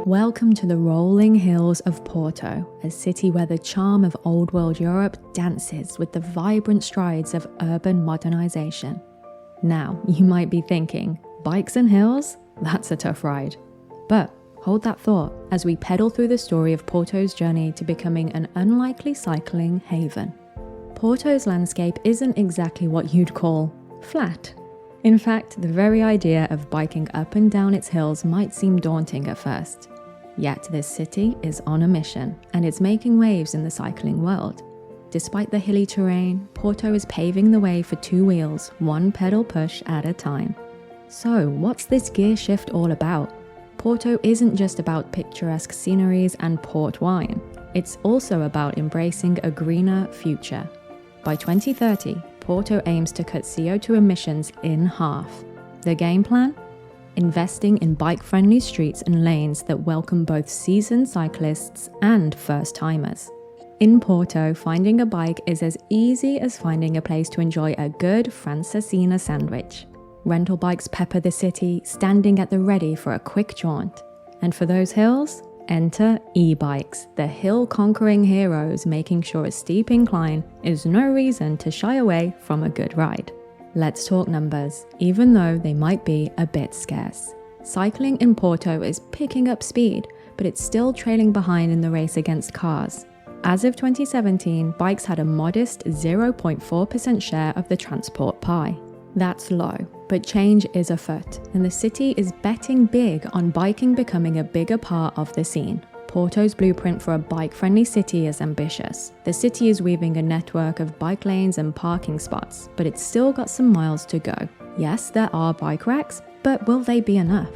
Welcome to the rolling hills of Porto, a city where the charm of old world Europe dances with the vibrant strides of urban modernization. Now, you might be thinking, bikes and hills? That's a tough ride. But hold that thought as we pedal through the story of Porto's journey to becoming an unlikely cycling haven. Porto's landscape isn't exactly what you'd call flat. In fact, the very idea of biking up and down its hills might seem daunting at first. Yet this city is on a mission, and it's making waves in the cycling world. Despite the hilly terrain, Porto is paving the way for two wheels, one pedal push at a time. So, what's this gear shift all about? Porto isn't just about picturesque sceneries and port wine. It's also about embracing a greener future. By 2030, Porto aims to cut CO2 emissions in half. The game plan? Investing in bike-friendly streets and lanes that welcome both seasoned cyclists and first-timers. In Porto, finding a bike is as easy as finding a place to enjoy a good Francesina sandwich. Rental bikes pepper the city, standing at the ready for a quick jaunt. And for those hills? Enter e-bikes, the hill-conquering heroes, making sure a steep incline is no reason to shy away from a good ride. Let's talk numbers, even though they might be a bit scarce. Cycling in Porto is picking up speed, but it's still trailing behind in the race against cars. As of 2017, bikes had a modest 0.4% share of the transport pie. That's low, but change is afoot, and the city is betting big on biking becoming a bigger part of the scene. Porto's blueprint for a bike-friendly city is ambitious. The city is weaving a network of bike lanes and parking spots, but it's still got some miles to go. Yes, there are bike racks, but will they be enough?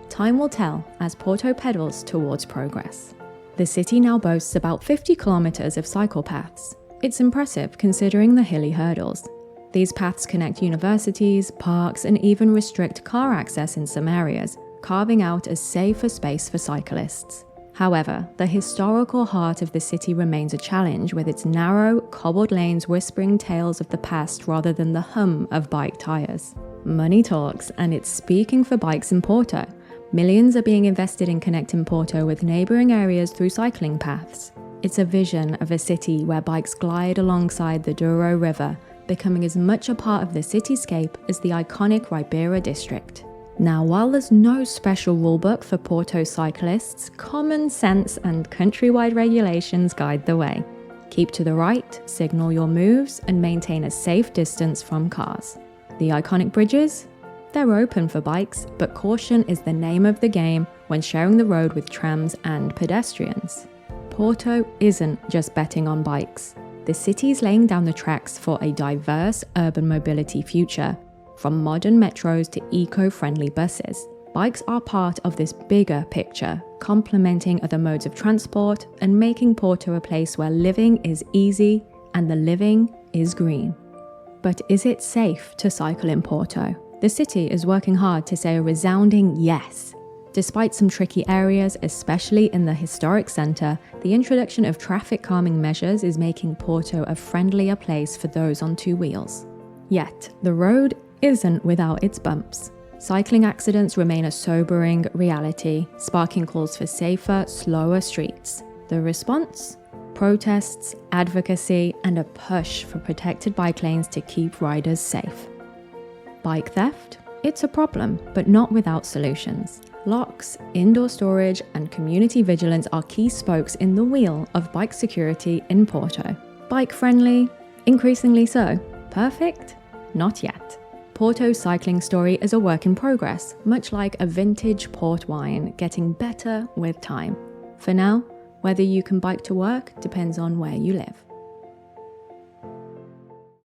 Time will tell as Porto pedals towards progress. The city now boasts about 50 kilometers of cycle paths. It's impressive considering the hilly hurdles. These paths connect universities, parks, and even restrict car access in some areas, carving out a safer space for cyclists. However, the historical heart of the city remains a challenge, with its narrow, cobbled lanes whispering tales of the past rather than the hum of bike tires. Money talks, and it's speaking for bikes in Porto. Millions are being invested in connecting Porto with neighbouring areas through cycling paths. It's a vision of a city where bikes glide alongside the Douro River, becoming as much a part of the cityscape as the iconic Ribeira district. Now, while there's no special rulebook for Porto cyclists, common sense and countrywide regulations guide the way. Keep to the right, signal your moves, and maintain a safe distance from cars. The iconic bridges? They're open for bikes, but caution is the name of the game when sharing the road with trams and pedestrians. Porto isn't just betting on bikes. The city's laying down the tracks for a diverse urban mobility future, from modern metros to eco-friendly buses. Bikes are part of this bigger picture, complementing other modes of transport and making Porto a place where living is easy and the living is green. But is it safe to cycle in Porto? The city is working hard to say a resounding yes. Despite some tricky areas, especially in the historic centre, the introduction of traffic calming measures is making Porto a friendlier place for those on two wheels. Yet, the road isn't without its bumps. Cycling accidents remain a sobering reality, sparking calls for safer, slower streets. The response? Protests, advocacy, and a push for protected bike lanes to keep riders safe. Bike theft? It's a problem, but not without solutions. Locks, indoor storage, and community vigilance are key spokes in the wheel of bike security in Porto. Bike-friendly? Increasingly so. Perfect? Not yet. Porto's cycling story is a work in progress, much like a vintage port wine, getting better with time. For now, whether you can bike to work depends on where you live.